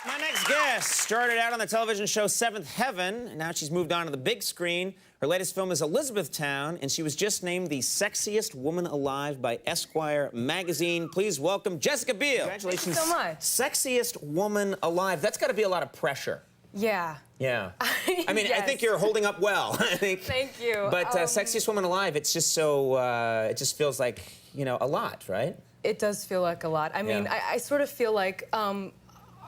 My next guest started out on the television show Seventh Heaven, and now she's moved on to the big screen. Her latest film is Elizabethtown, and she was just named the sexiest woman alive by Esquire magazine. Please welcome Jessica Biel. Congratulations. Thank you so much. Sexiest woman alive. That's got to be a lot of pressure. Yeah. Yeah. I mean, Yes. I think you're holding up well. I think. Thank you. But sexiest woman alive, it's just so, it just feels like, you know, a lot, right? It does feel like a lot. I mean, Yeah. I sort of feel like,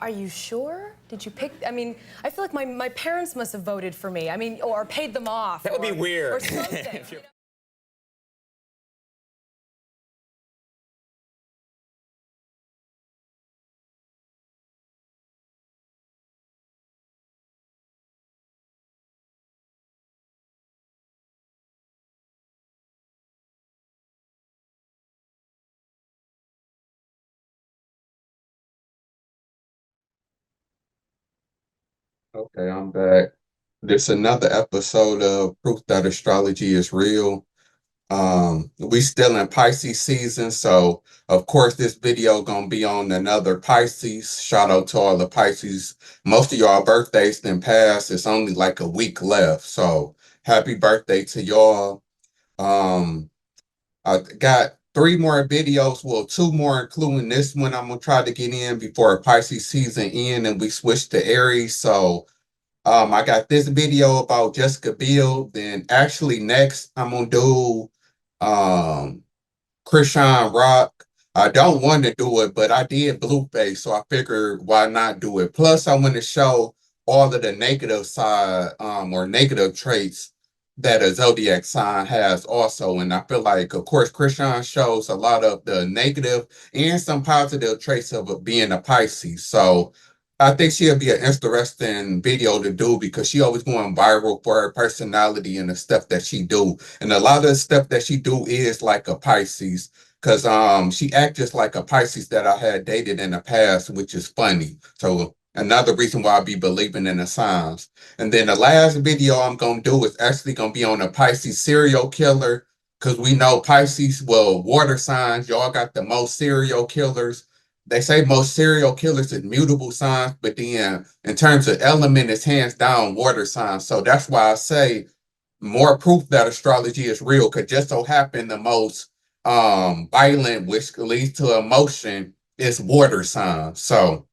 are you sure? Did you pick? I mean, I feel like my parents must have voted for me. I mean, or paid them off. That would be weird. Or something. You know? Okay, I'm back. This another episode of Proof That Astrology is Real. We still in Pisces season, so of course this video gonna be on another Pisces. Shout out to all the Pisces. Most of y'all birthdays then passed. It's only like a week left, so happy birthday to y'all. I got 3 more videos, well, 2 more, including this one. I'm gonna try to get in before Pisces season end and we switch to Aries. So I got this video about Jessica Biel. Then actually next I'm gonna do Krishan Rock. I don't want to do it, but I did Blueface, so I figured why not do it. Plus, I want to show all of the negative side or negative traits that a zodiac sign has also. And I feel like, of course, Krishan shows a lot of the negative and some positive traits of being a Pisces. So I think she'll be an interesting video to do because she always going viral for her personality and the stuff that she do. And a lot of the stuff that she do is like a Pisces because she acts just like a Pisces that I had dated in the past, which is funny. So another reason why I be believing in the signs. And then the last video I'm gonna do is actually gonna be on a Pisces serial killer because we know Pisces, well, water signs, y'all got the most serial killers. They say most serial killers is mutable signs, but then in terms of element, it's hands down water signs. So that's why I say more proof that astrology is real, could just so happen the most violent, which leads to emotion, is water signs. So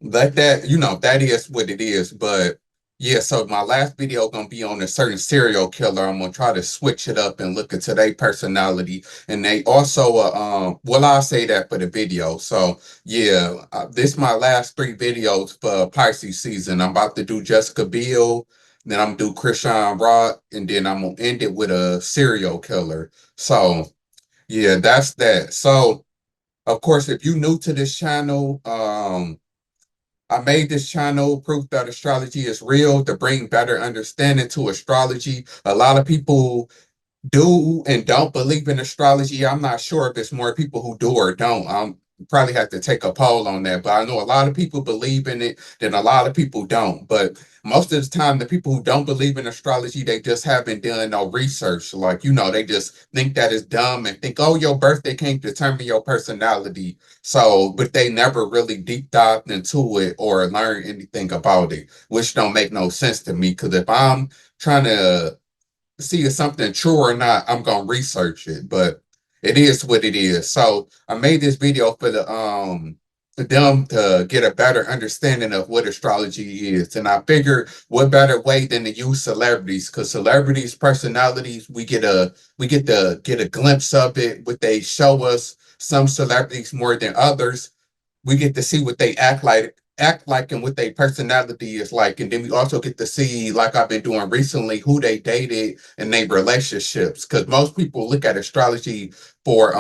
let that, you know, that is what it is. But yeah, so my last video gonna be on a certain serial killer. I'm gonna try to switch it up and look into their personality. And they also well, I'll say that for the video. So yeah, this my last 3 videos for Pisces season. I'm about to do Jessica Biel, then I'm gonna do Krishan Rock, and then I'm gonna end it with a serial killer. So yeah, that's that. So of course, if you're new to this channel, I made this channel, Proof That Astrology is Real, to bring better understanding to astrology. A lot of people do and don't believe in astrology. I'm not sure if it's more people who do or don't. Probably have to take a poll on that, but I know a lot of people believe in it, then a lot of people don't. But most of the time, the people who don't believe in astrology, they just haven't done no research. Like, you know, they just think that it's dumb and think, oh, your birthday can't determine your personality. So, but they never really deep dived into it or learned anything about it, which don't make no sense to me. Because if I'm trying to see if something true or not, I'm gonna research it, but it is what it is. So I made this video for them to get a better understanding of what astrology is. And I figured what better way than to use celebrities, because celebrities' personalities, we get to get a glimpse of it, what they show us. Some celebrities more than others. We get to see what they act like and what their personality is like. And then we also get to see, like I've been doing recently, who they dated and their relationships. Because most people look at astrology for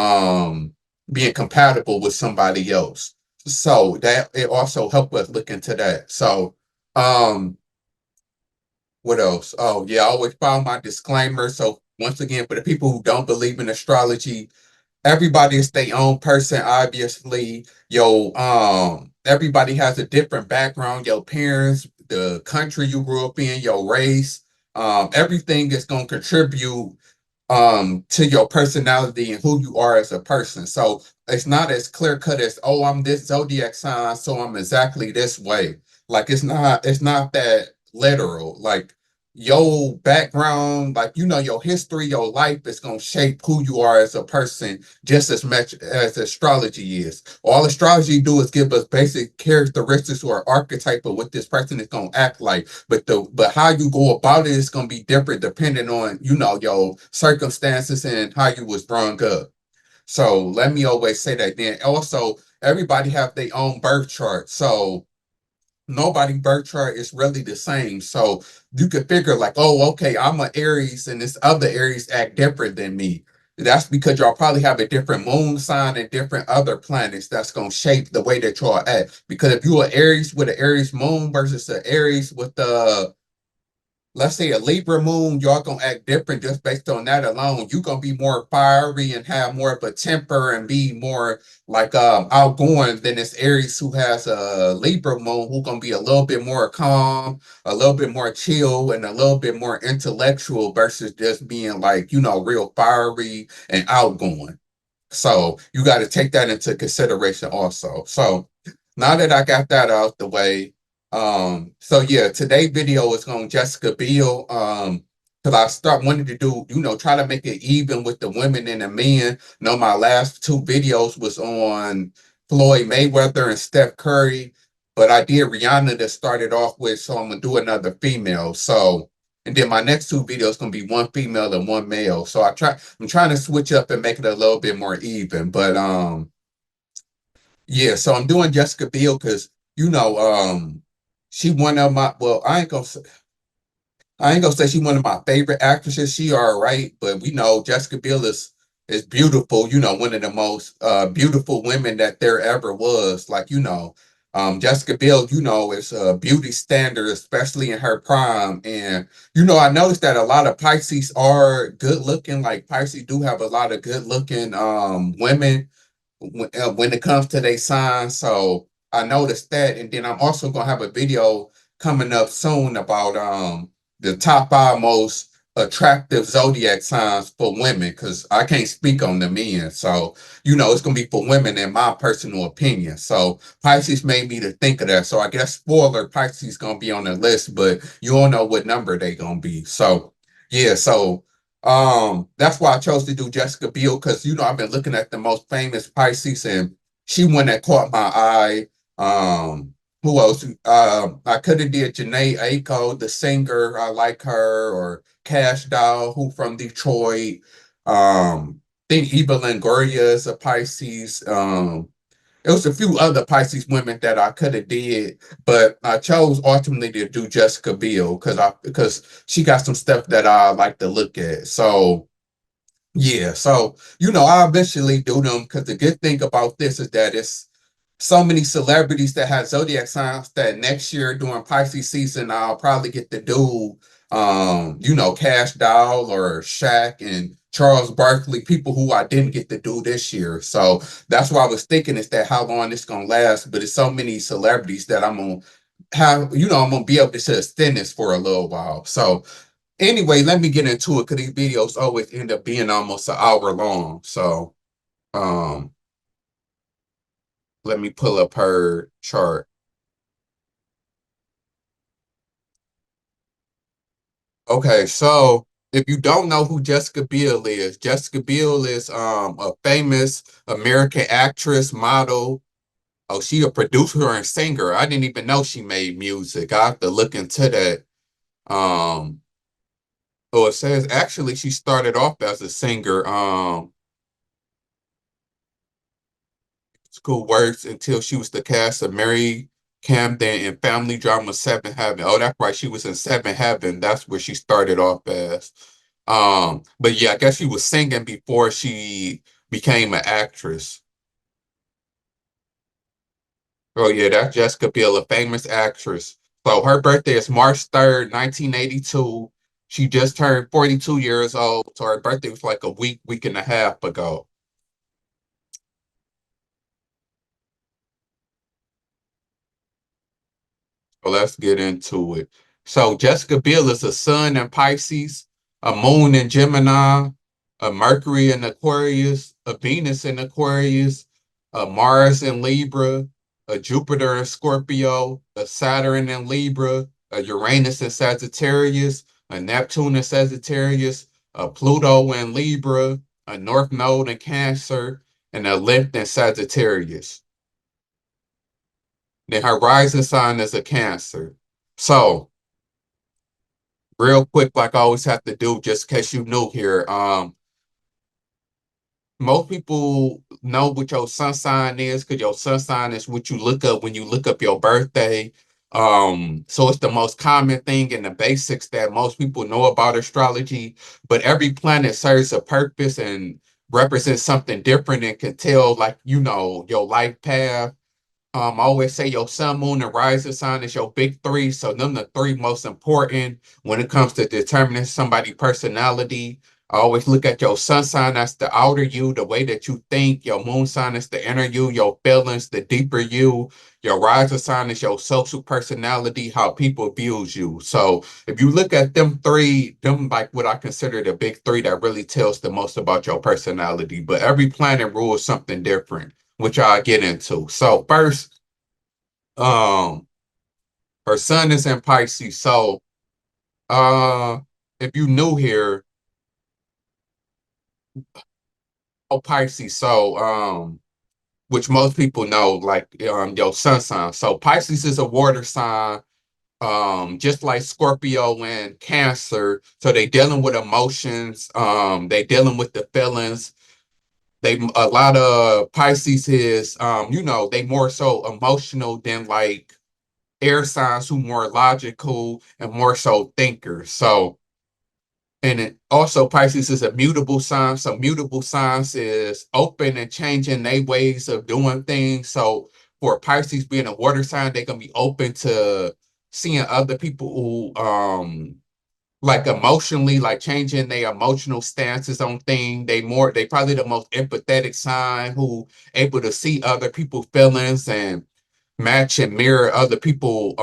being compatible with somebody else. So that it also helped us look into that. So um what else? Oh yeah, I always follow my disclaimer. So once again, for the people who don't believe in astrology, everybody is their own person, obviously. Everybody has a different background, your parents, the country you grew up in, your race. Everything is going to contribute to your personality and who you are as a person. So it's not as clear cut as, oh, I'm this zodiac sign, so I'm exactly this way. Like it's not that literal. Like your background, like your history, your life is gonna shape who you are as a person just as much as astrology is. All astrology do is give us basic characteristics or archetype of what this person is gonna act like. But how you go about it is gonna be different depending on, your circumstances and how you was brought up. So let me always say that. Then also, everybody have their own birth chart. So nobody birth chart is really the same. So you could figure like, oh, okay, I'm an Aries and this other Aries act different than me. That's because y'all probably have a different moon sign and different other planets that's gonna shape the way that y'all act. Because if you're an Aries with an Aries moon versus an Aries with the, let's say, a Libra moon, y'all gonna act different just based on that alone. You gonna be more fiery and have more of a temper and be more like outgoing than this Aries who has a Libra moon, who gonna be a little bit more calm, a little bit more chill, and a little bit more intellectual versus just being like, real fiery and outgoing. So you got to take that into consideration also. So now that I got that out the way, so yeah, today's video is on Jessica Biel. Because wanted to do, try to make it even with the women and the men. My last two videos was on Floyd Mayweather and Steph Curry, but I did Rihanna to start it off with, so I'm gonna do another female. So, and then my next two videos gonna be one female and one male. So I'm trying to switch up and make it a little bit more even. But yeah, so I'm doing Jessica Biel because she one of my, well, I ain't gonna say she's one of my favorite actresses. She all right, but we know Jessica Biel is beautiful. One of the most beautiful women that there ever was. Like Jessica Biel, is a beauty standard, especially in her prime. And I noticed that a lot of Pisces are good looking. Like Pisces do have a lot of good looking women when it comes to their signs. So I noticed that, and then I'm also gonna have a video coming up soon about the top five most attractive zodiac signs for women, because I can't speak on the men. So it's gonna be for women in my personal opinion. So Pisces made me to think of that. So I guess spoiler, Pisces gonna be on the list, but you don't know what number they gonna be. So yeah, so that's why I chose to do Jessica Biel, because I've been looking at the most famous Pisces, and she one that caught my eye. Who else? I could have did Janae Aiko, the singer. I like her, or Cash Doll, who from Detroit. Think Eva Longoria is a Pisces. There was a few other Pisces women that I could have did, but I chose ultimately to do Jessica Biel because she got some stuff that I like to look at. So yeah, so I eventually do them, because the good thing about this is that it's so many celebrities that have zodiac signs that next year during Pisces season, I'll probably get to do, Cash Doll or Shaq and Charles Barkley, people who I didn't get to do this year. So that's why I was thinking, is that how long it's gonna last. But it's so many celebrities that I'm gonna have, I'm gonna be able to extend this for a little while. So anyway, let me get into it, because these videos always end up being almost an hour long. So um let me pull up her chart. Okay, so if you don't know who Jessica Biel is, Jessica Biel is a famous American actress, model. Oh, she a producer and singer. I didn't even know she made music. I have to look into that. Um, oh, it says actually she started off as a singer. School works until she was the cast of Mary Camden in family drama Seven Heaven. Oh, that's right. She was in Seven Heaven. That's where she started off as. But yeah, I guess she was singing before she became an actress. Oh yeah, that's Jessica Biel, a famous actress. So her birthday is March 3rd, 1982. She just turned 42 years old. So her birthday was like a week and a half ago. So let's get into it. So Jessica Biel is a sun in Pisces, a moon in Gemini, a Mercury in Aquarius, a Venus in Aquarius, a Mars in Libra, a Jupiter in Scorpio, a Saturn in Libra, a Uranus in Sagittarius, a Neptune in Sagittarius, a Pluto in Libra, a North Node in Cancer, and a Lilith in Sagittarius. Then her rising sign is a Cancer. So, real quick, like I always have to do, just in case you new here, most people know what your sun sign is because your sun sign is what you look up when you look up your birthday. So it's the most common thing in the basics that most people know about astrology, but every planet serves a purpose and represents something different and can tell, like, your life path. I always say your sun, moon, and rising sign is your big three. So them the three most important when it comes to determining somebody's personality. I always look at your sun sign, that's the outer you, the way that you think. Your moon sign is the inner you, your feelings, the deeper you. Your rising sign is your social personality, how people views you. So if you look at them three, them like what I consider the big three that really tells the most about your personality. But every planet rules something different, which I'll get into. So first, um, her sun is in Pisces. So uh if you new here, Pisces, so which most people know, like your sun sign. So Pisces is a water sign, just like Scorpio and Cancer. So they dealing with emotions, they dealing with the feelings. They a lot of Pisces is they more so emotional than like air signs who more logical and more so thinkers. So, and it also Pisces is a mutable sign. So mutable signs is open and changing their ways of doing things. So for Pisces being a water sign, they're gonna be open to seeing other people who like emotionally, like changing their emotional stances on things. They probably the most empathetic sign who able to see other people's feelings and match and mirror other people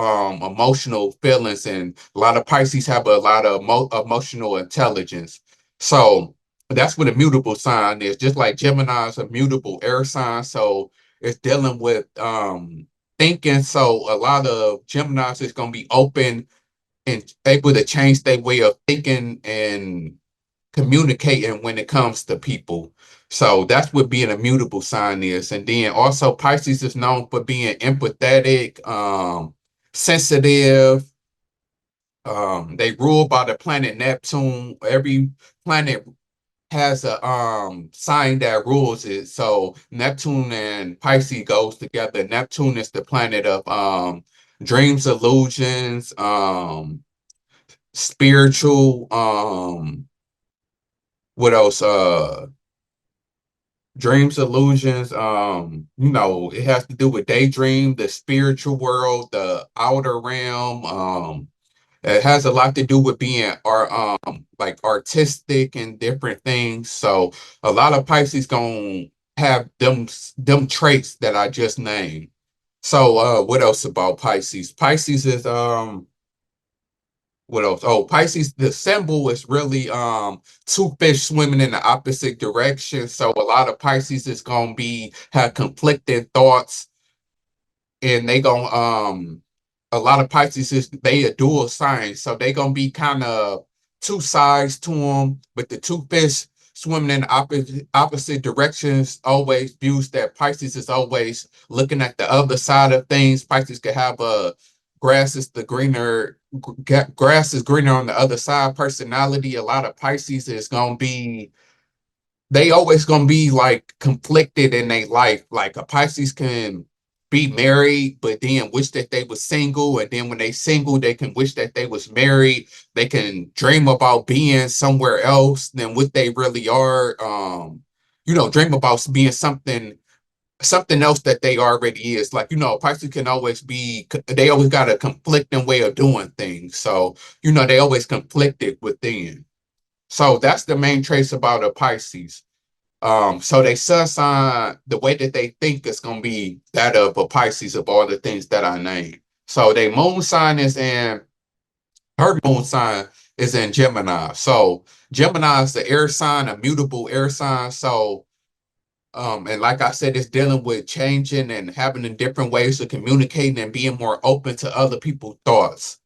emotional feelings, and a lot of Pisces have a lot of emotional intelligence. So that's what a mutable sign is, just like Gemini is a mutable air sign. So it's dealing with thinking. So a lot of Geminis is going to be open and able to change their way of thinking and communicating when it comes to people. So that's what being a mutable sign is. And then also Pisces is known for being empathetic, sensitive. They rule by the planet Neptune. Every planet has a sign that rules it. So Neptune and Pisces goes together. Neptune is the planet of dreams, illusions, spiritual, what else? Dreams, illusions, it has to do with daydream, the spiritual world, the outer realm. It has a lot to do with being like artistic and different things. So a lot of Pisces gonna have them traits that I just named. So what else about Pisces? Pisces is what else? Oh, Pisces, the symbol is really two fish swimming in the opposite direction. So a lot of Pisces is gonna be have conflicting thoughts, and they gonna a lot of Pisces is they a dual sign, so they gonna be kind of two sides to them. But the two fish swimming in opposite directions always views that Pisces is always looking at the other side of things. Pisces could have a grass is the greener grass is greener on the other side personality. A lot of Pisces is gonna be they always gonna be like conflicted in their life. Like a Pisces can be married, but then wish that they was single, and then when they single, they can wish that they was married. They can dream about being somewhere else than what they really are. Dream about being something else that they already is. Like, Pisces can always be, they always got a conflicting way of doing things. So, they always conflicted within. So that's the main trace about a Pisces. So they sun sign, the way that they think is gonna be that of a Pisces of all the things that I named. So their moon sign is in her moon sign is in Gemini. So Gemini is the air sign, a mutable air sign. So And like I said, it's dealing with changing and having the different ways of communicating and being more open to other people's thoughts.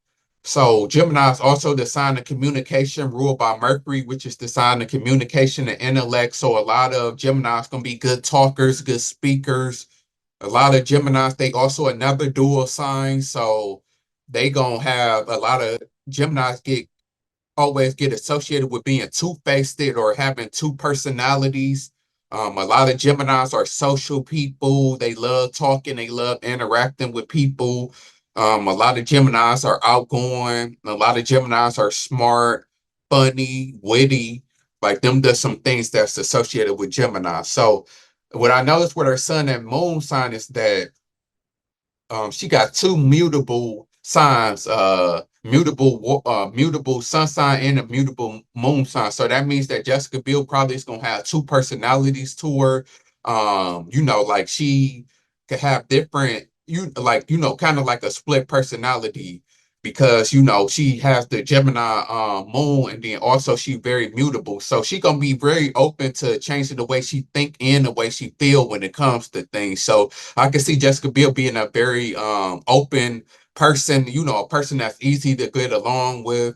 So Gemini is also the sign of communication ruled by Mercury, which is the sign of communication and intellect. So a lot of Geminis gonna be good talkers, good speakers. A lot of Geminis, they also another dual sign. So they gonna have a lot of Geminis get always get associated with being two-faced or having two personalities. A lot of Geminis are social people. They love talking, they love interacting with people. A lot of Geminis are outgoing. A lot of Geminis are smart, funny, witty. Like them does some things that's associated with Gemini. So what I noticed with her sun and moon sign is that she got two mutable signs, mutable sun sign and a mutable moon sign. So that means that Jessica Biel probably is gonna have two personalities to her. Like she could have different, kind of like a split personality because she has the Gemini moon, and then also she very mutable. So she gonna be very open to changing the way she think and the way she feel when it comes to things. So I can see Jessica Biel being a very open person, a person that's easy to get along with,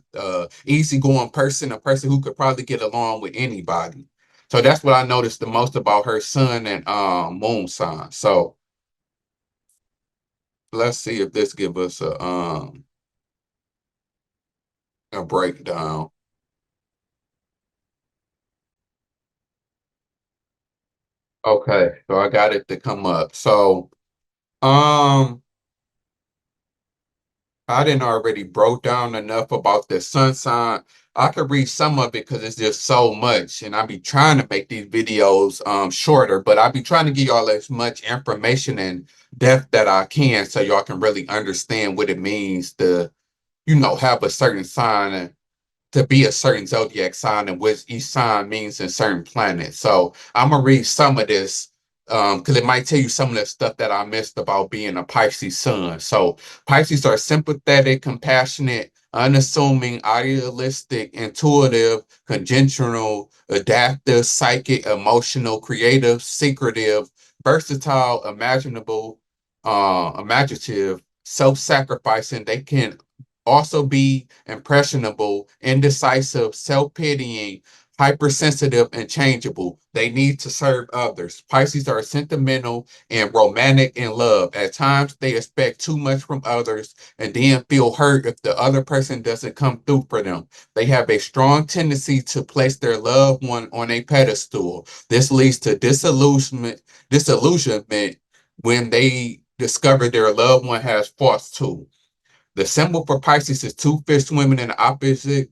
easygoing person, a person who could probably get along with anybody. So that's what I noticed the most about her sun and moon sign. So let's see if this give us a breakdown. Okay, so I got it to come up. So um I didn't already broke down enough about the sun sign. I could read some of it because it's just so much, and I be trying to make these videos shorter, but I be trying to give y'all as much information and depth that I can so y'all can really understand what it means to, have a certain sign to be a certain zodiac sign and what each sign means in certain planets. So I'm gonna read some of this because it might tell you some of the stuff that I missed about being a Pisces sun. So Pisces are sympathetic, compassionate, unassuming, idealistic, intuitive, congenital, adaptive, psychic, emotional, creative, secretive, versatile, imaginative, self-sacrificing. They can also be impressionable, indecisive, self-pitying, hypersensitive, and changeable. They need to serve others. Pisces are sentimental and romantic in love. At times, they expect too much from others and then feel hurt if the other person doesn't come through for them. They have a strong tendency to place their loved one on a pedestal. This leads to disillusionment when they discover their loved one has faults too. The symbol for Pisces is two fish swimming in opposite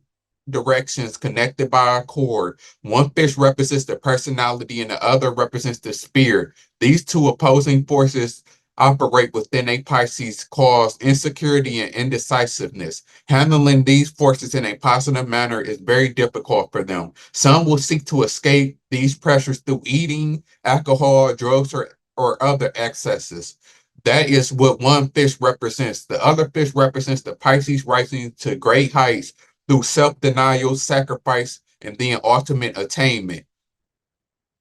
directions connected by a cord. One fish represents the personality and the other represents the spirit. These two opposing forces operate within a Pisces cause insecurity and indecisiveness. Handling these forces in a positive manner is very difficult for them. Some will seek to escape these pressures through eating, alcohol, drugs, or other excesses. That is what one fish represents. The other fish represents the Pisces rising to great heights through self-denial, sacrifice, and then ultimate attainment.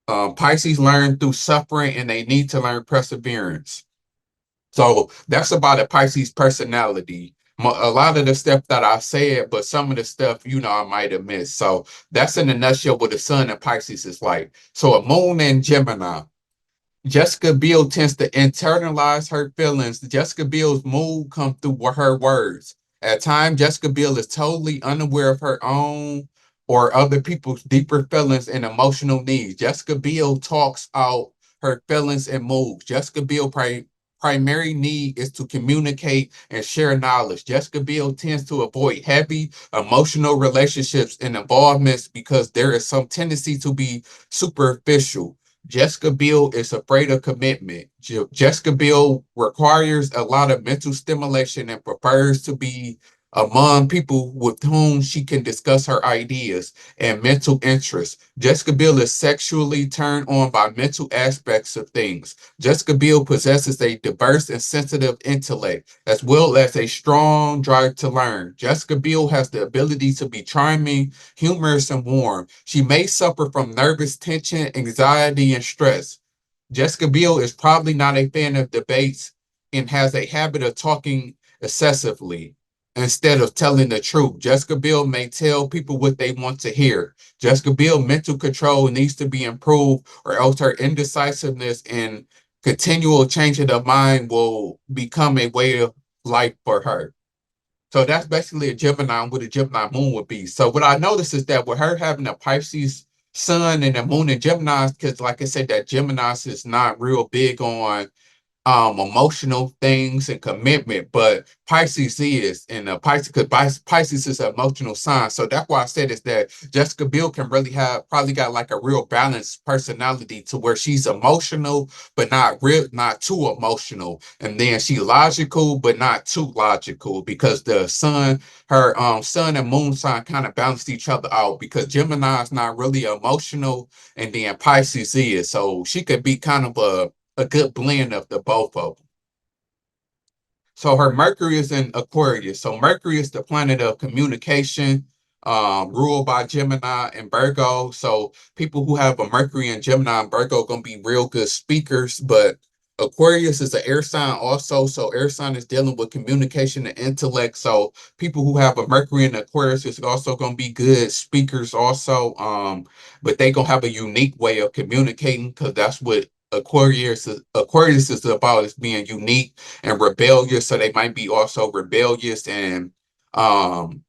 Pisces learn through suffering and they need to learn perseverance. So that's about a Pisces personality. A lot of the stuff that I said, but some of the stuff, I might have missed. So that's in a nutshell what the sun and Pisces is like. So a moon and Gemini. Jessica Biel tends to internalize her feelings. Jessica Biel's mood comes through her words. At times, Jessica Biel is totally unaware of her own or other people's deeper feelings and emotional needs. Jessica Biel talks out her feelings and moods. Jessica Biel primary need is to communicate and share knowledge. Jessica Biel tends to avoid heavy emotional relationships and involvements because there is some tendency to be superficial. Jessica Biel is afraid of commitment. Jessica Biel requires a lot of mental stimulation and prefers to be among people with whom she can discuss her ideas and mental interests. Jessica Biel is sexually turned on by mental aspects of things. Jessica Biel possesses a diverse and sensitive intellect, as well as a strong drive to learn. Jessica Biel has the ability to be charming, humorous, and warm. She may suffer from nervous tension, anxiety, and stress. Jessica Biel is probably not a fan of debates and has a habit of talking excessively instead of telling the truth. Jessica Biel may tell people what they want to hear. Jessica Biel mental control needs to be improved, or else her indecisiveness and continual changing of mind will become a way of life for her. So that's basically a Gemini what a Gemini moon would be. So what I noticed is that with her having a Pisces sun and a moon in Gemini, because like I said, that Gemini is not real big on emotional things and commitment, but Pisces is, and Pisces, because Pisces is an emotional sign. So that's why I said is that Jessica Biel can really have probably got like a real balanced personality to where she's emotional but not too emotional, and then she logical but not too logical, because the sun, her sun and moon sign kind of balanced each other out, because Gemini is not really emotional and then Pisces is, so she could be kind of a good blend of the both of them. So her Mercury is in Aquarius. So Mercury is the planet of communication, ruled by Gemini and Virgo. So people who have a Mercury and Gemini and Virgo are gonna be real good speakers. But Aquarius is an air sign also. So air sign is dealing with communication and intellect. So people who have a Mercury and Aquarius is also gonna be good speakers also. But they gonna have a unique way of communicating, because that's what Aquarius is about, is being unique and rebellious. So they might be also rebellious and um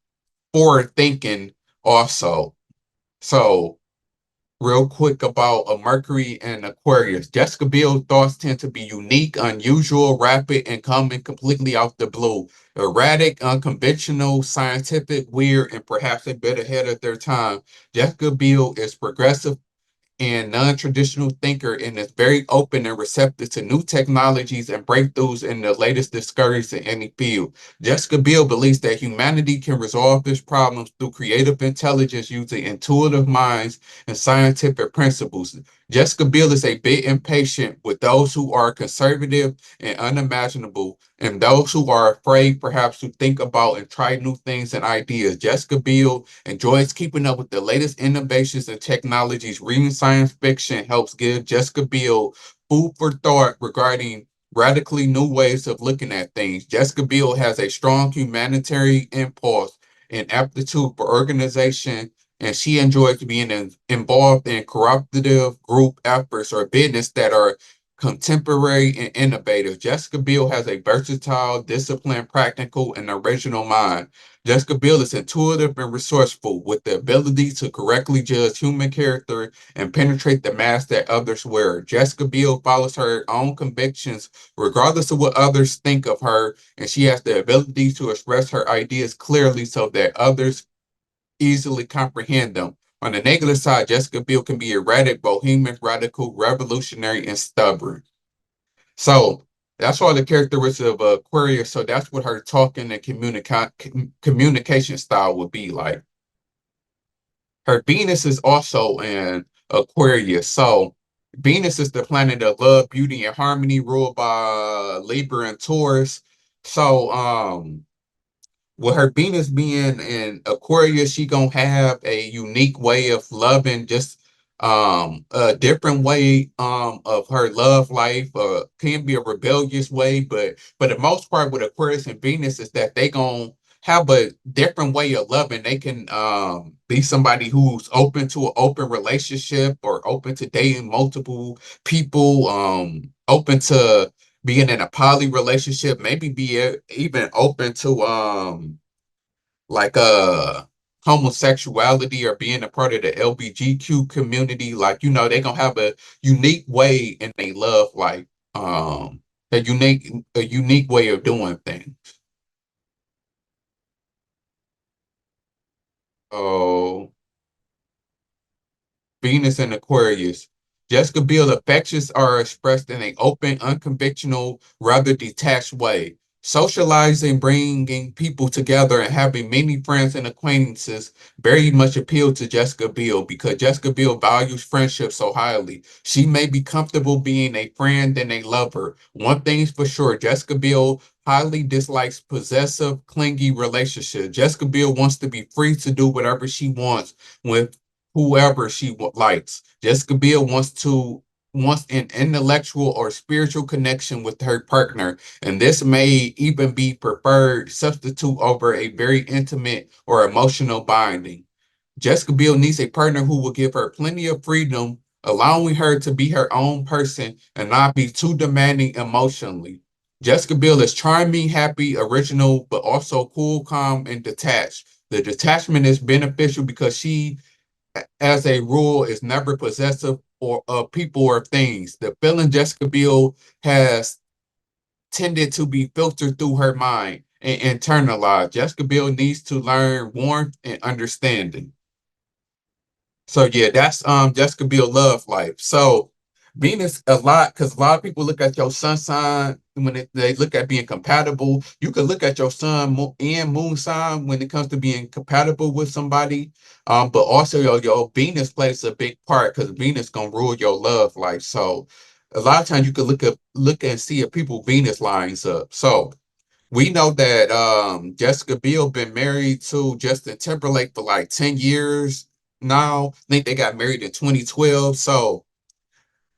forward thinking also. So real quick about a Mercury and Aquarius. Jessica Biel's thoughts tend to be unique, unusual, rapid, and coming completely out the blue. Erratic, unconventional, scientific, weird, and perhaps a bit ahead of their time. Jessica Biel is progressive and non-traditional thinker, and is very open and receptive to new technologies and breakthroughs in the latest discoveries in any field. Jessica Biel believes that humanity can resolve its problems through creative intelligence using intuitive minds and scientific principles. Jessica Biel is a bit impatient with those who are conservative and unimaginable, and those who are afraid perhaps to think about and try new things and ideas. Jessica Biel enjoys keeping up with the latest innovations and technologies. Reading science fiction helps give Jessica Biel food for thought regarding radically new ways of looking at things. Jessica Biel has a strong humanitarian impulse and aptitude for organization, and she enjoys being involved in cooperative group efforts or business that are contemporary and innovative. Jessica Biel has a versatile, disciplined, practical, and original mind. Jessica Biel is intuitive and resourceful, with the ability to correctly judge human character and penetrate the mask that others wear. Jessica Biel follows her own convictions regardless of what others think of her, and she has the ability to express her ideas clearly so that others easily comprehend them. On the negative side, Jessica Biel can be erratic, bohemian, radical, revolutionary, and stubborn. So that's all the characteristics of Aquarius. So that's what her talking and communication style would be like. Her Venus is also in Aquarius. So Venus is the planet of love, beauty, and harmony, ruled by Libra and Taurus. So with her Venus being in Aquarius, she gonna have a unique way of loving, just a different way of her love life. Can be a rebellious way, but for the most part with Aquarius and Venus is that they gonna have a different way of loving. They can be somebody who's open to an open relationship, or open to dating multiple people, open to being in a poly relationship, maybe be even open to like homosexuality, or being a part of the LBGQ community. Like, they're gonna have a unique way in their love, like a unique way of doing things. Oh, Venus and Aquarius. Jessica Biel affections are expressed in an open, unconventional, rather detached way. Socializing, bringing people together, and having many friends and acquaintances very much appeal to Jessica Biel, because Jessica Biel values friendship so highly. She may be comfortable being a friend than a lover. One thing's for sure, Jessica Biel highly dislikes possessive, clingy relationships. Jessica Biel wants to be free to do whatever she wants with whoever she likes. Jessica Biel wants an intellectual or spiritual connection with her partner, and this may even be preferred substitute over a very intimate or emotional binding. Jessica Biel needs a partner who will give her plenty of freedom, allowing her to be her own person and not be too demanding emotionally. Jessica Biel is charming, happy, original, but also cool, calm, and detached. The detachment is beneficial because she, as a rule, is never possessive or of people or things. The feeling Jessica Biel has tended to be filtered through her mind and internalized. Jessica Biel needs to learn warmth and understanding. So yeah, that's Jessica Biel love life. So Venus a lot because a lot of people look at your sun sign when they look at being compatible. You can look at your sun and moon sign when it comes to being compatible with somebody. But also your Venus plays a big part because Venus gonna rule your love life. So a lot of times you can look and see if people Venus lines up. So we know that Jessica Biel been married to Justin Timberlake for like 10 years now. I think they got married in 2012. So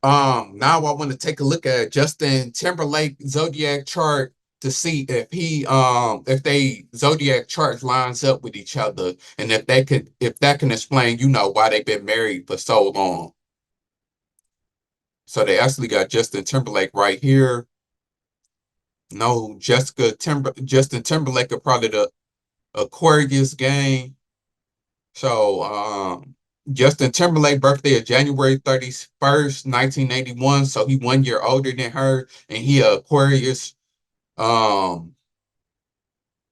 now I want to take a look at Justin Timberlake zodiac chart to see if they zodiac chart lines up with each other and if that can explain, why they've been married for so long. So they actually got Justin Timberlake right here. No, Justin Timberlake are probably the Aquarius gang. So Justin Timberlake birthday is January 31st, 1981. So he 1 year older than her, and he Aquarius. Um,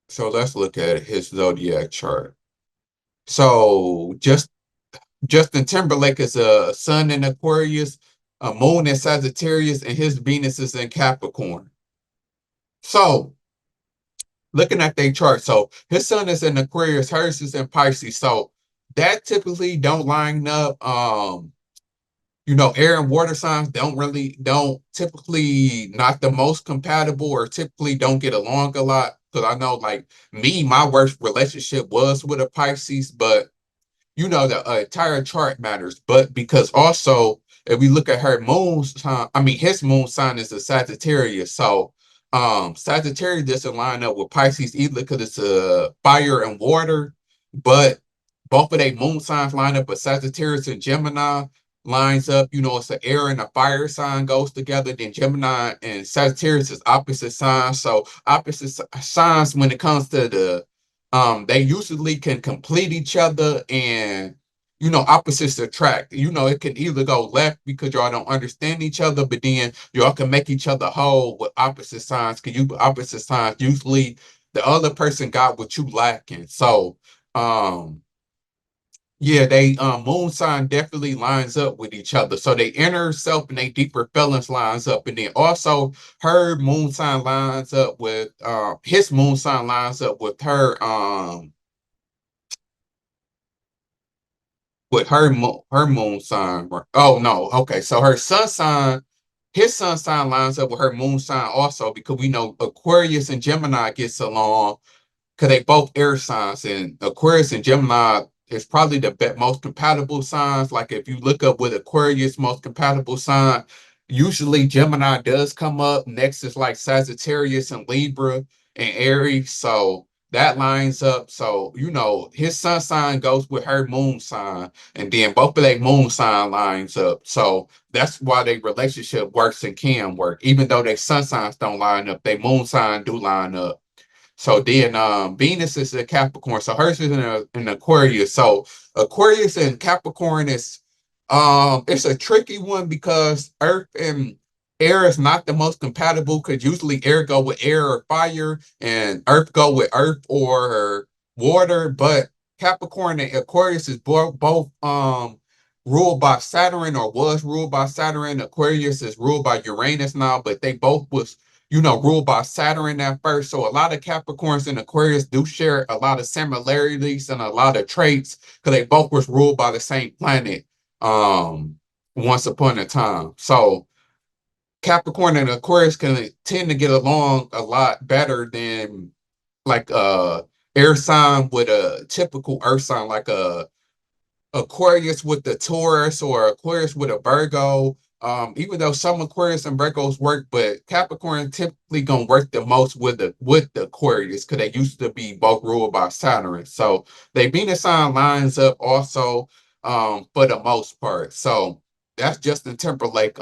so let's look at his zodiac chart. So Justin Timberlake is a sun in Aquarius, a moon in Sagittarius, and his Venus is in Capricorn. So looking at their chart, so his sun is in Aquarius, hers is in Pisces. So that typically don't line up. Air and water signs don't typically not the most compatible or typically don't get along a lot. Because I know, like me, my worst relationship was with a Pisces, but the entire chart matters. But because also, if we look at her moon sign, I mean, his moon sign is a Sagittarius. So, Sagittarius doesn't line up with Pisces either because it's a fire and water. But both of their moon signs line up, but Sagittarius and Gemini lines up. It's an air and a fire sign goes together. Then Gemini and Sagittarius is opposite signs. So opposite signs when it comes to they usually can complete each other and opposites attract. It can either go left because y'all don't understand each other, but then y'all can make each other whole with opposite signs. Because you opposite signs, usually the other person got what you lacking. So yeah, they moon sign definitely lines up with each other. So they inner self and they deeper feelings lines up. And then also her moon sign lines up with his moon sign lines up with her moon sign. Oh no, okay. So her sun sign, his sun sign lines up with her moon sign also because we know Aquarius and Gemini gets along because they both air signs, and Aquarius and Gemini is probably the most compatible signs. Like if you look up with Aquarius most compatible sign, usually Gemini does come up. Next is like Sagittarius and Libra and Aries. So that lines up. So his sun sign goes with her moon sign, and then both of their moon sign lines up. So that's why their relationship works and can work, even though their sun signs don't line up. Their moon sign do line up. So then Venus is a Capricorn. So hers is in Aquarius. So Aquarius and Capricorn is it's a tricky one because Earth and air is not the most compatible because usually air go with air or fire and Earth go with earth or water. But Capricorn and Aquarius is both ruled by Saturn or was ruled by Saturn. Aquarius is ruled by Uranus now, but they both was ruled by Saturn at first. So a lot of Capricorns and Aquarius do share a lot of similarities and a lot of traits because they both was ruled by the same planet once upon a time. So Capricorn and Aquarius can tend to get along a lot better than like air sign with a typical earth sign like a Aquarius with the Taurus or Aquarius with a Virgo. Even though some Aquarius and Virgos work, but Capricorn typically gonna work the most with the Aquarius because they used to be both ruled by Saturn. So they Venus sign lines up also for the most part. So that's Justin Timberlake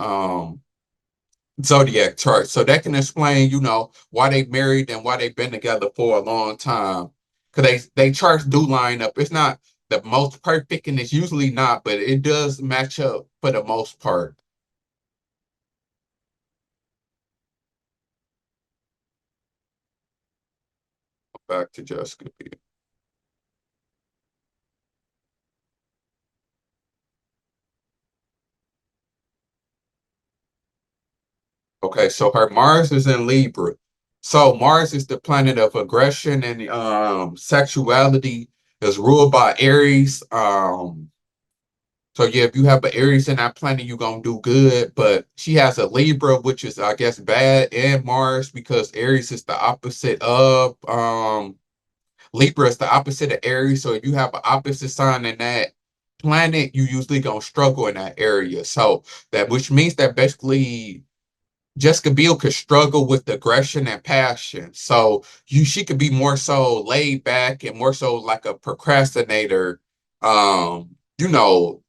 zodiac chart. So that can explain, why they married and why they've been together for a long time. Because they charts do line up. It's not the most perfect, and it's usually not, but it does match up for the most part. Back to Jessica Biel. Okay, so her Mars is in Libra. So Mars is the planet of aggression and sexuality, is ruled by Aries. So yeah, if you have an Aries in that planet, you're gonna do good. But she has a Libra, which is I guess bad, and Mars because Aries is the opposite of Libra is the opposite of Aries. So if you have an opposite sign in that planet, you usually gonna struggle in that area. So that which means that basically Jessica Biel could struggle with aggression and passion. So she could be more so laid back and more so like a procrastinator,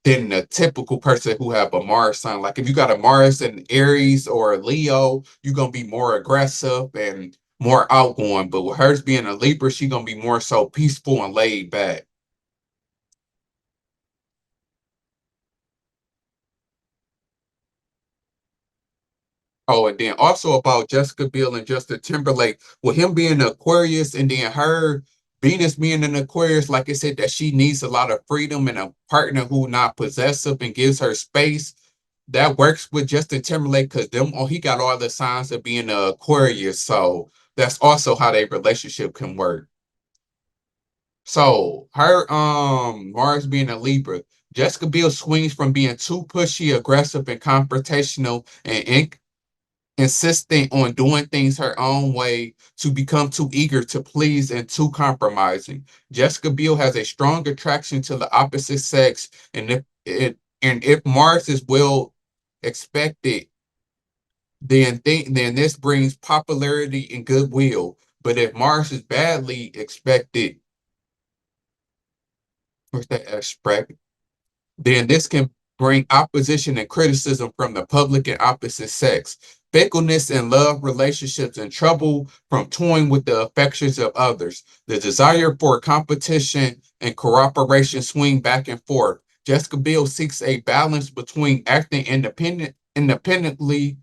than a typical person who have a Mars sign. Like if you got a Mars in Aries or a Leo, you're gonna be more aggressive and more outgoing. But with hers being a Libra, she's gonna be more so peaceful and laid back. Oh, and then also about Jessica Biel and Justin Timberlake, with him being an Aquarius and then her Venus being an Aquarius, like I said, that she needs a lot of freedom and a partner who not possessive and gives her space. That works with Justin Timberlake because he got all the signs of being an Aquarius. So that's also how their relationship can work. So her Mars being a Libra, Jessica Biel swings from being too pushy, aggressive, and confrontational and insisting on doing things her own way to become too eager to please and too compromising. Jessica Biel has a strong attraction to the opposite sex, and if Mars is well expected, then this brings popularity and goodwill. But if Mars is badly expected, what's that expect? Then this can bring opposition and criticism from the public and opposite sex, fickleness in love relationships, and trouble from toying with the affections of others. The desire for competition and cooperation swing back and forth. Jessica Biel seeks a balance between acting independently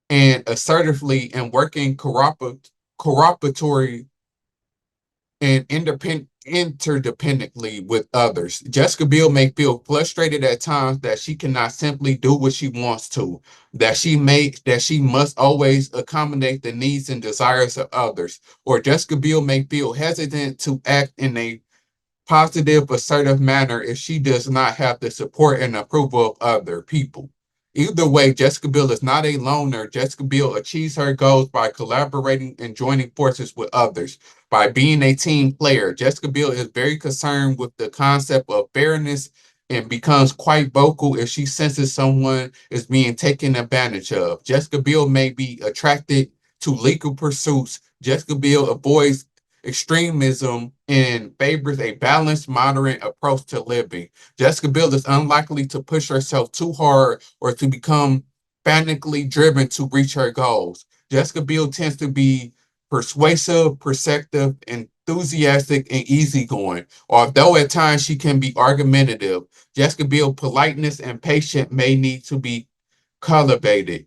and assertively and working cooperatory and interdependently with others. Jessica Biel may feel frustrated at times that she cannot simply do what she wants to, that she must always accommodate the needs and desires of others. Or Jessica Biel may feel hesitant to act in a positive, assertive manner if she does not have the support and approval of other people. Either way, Jessica Biel is not a loner. Jessica Biel achieves her goals by collaborating and joining forces with others, by being a team player. Jessica Biel is very concerned with the concept of fairness and becomes quite vocal if she senses someone is being taken advantage of. Jessica Biel may be attracted to legal pursuits. Jessica Biel avoids extremism and favors a balanced, moderate approach to living. Jessica Biel is unlikely to push herself too hard or to become fanatically driven to reach her goals. Jessica Biel tends to be persuasive, perceptive, enthusiastic, and easygoing. Although at times she can be argumentative, Jessica Biel politeness and patience may need to be cultivated.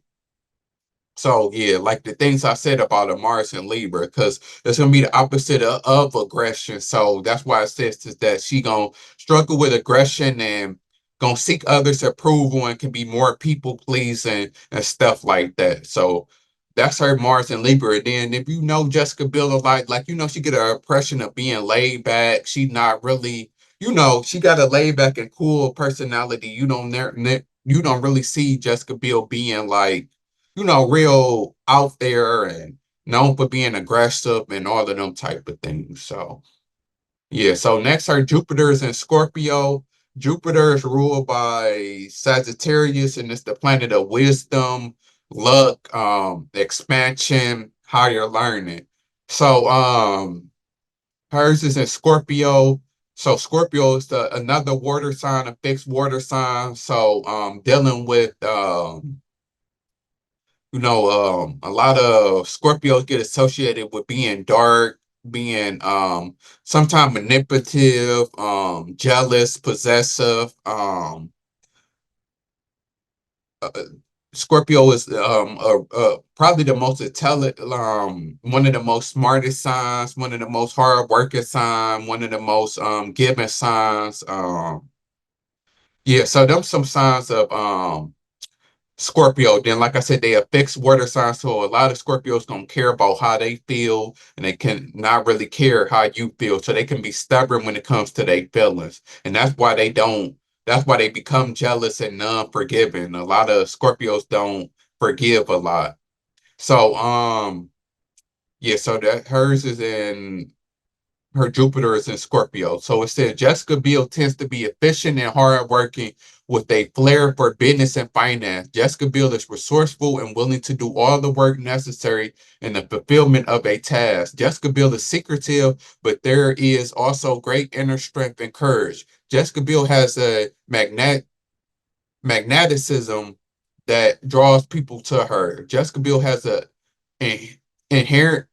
So yeah, like the things I said about a Mars and Libra, because it's gonna be the opposite of aggression. So that's why it says is that she gonna struggle with aggression and gonna seek others' approval and can be more people pleasing and stuff like that. So that's her Mars and Libra. And then if you know Jessica Biel a lot, like she get an impression of being laid back. She not really, she got a laid back and cool personality. You don't really see Jessica Biel being like real out there and known for being aggressive and all of them type of things. So yeah, so next her Jupiter is in Scorpio. Jupiter is ruled by Sagittarius, and it's the planet of wisdom, luck, expansion, higher learning. So hers is in Scorpio. So Scorpio is another water sign, a fixed water sign. So dealing with a lot of Scorpios get associated with being dark, being sometimes manipulative, jealous, possessive. Uh, Scorpio is probably the most intelligent, one of the most smartest signs, one of the most hard working signs, one of the most giving signs. Yeah, so them some signs of Scorpio. Then, like I said, they are fixed water signs, so a lot of Scorpios don't care about how they feel, and they can not really care how you feel. So they can be stubborn when it comes to their feelings, and that's why they don't. That's why they become jealous and non-forgiving. A lot of Scorpios don't forgive a lot. So, yeah. So that hers is in her Jupiter is in Scorpio. So it said Jessica Biel tends to be efficient and hardworking with a flair for business and finance. Jessica Biel is resourceful and willing to do all the work necessary in the fulfillment of a task. Jessica Biel is secretive, but there is also great inner strength and courage. Jessica Biel has a magneticism that draws people to her. Jessica Biel has a inherent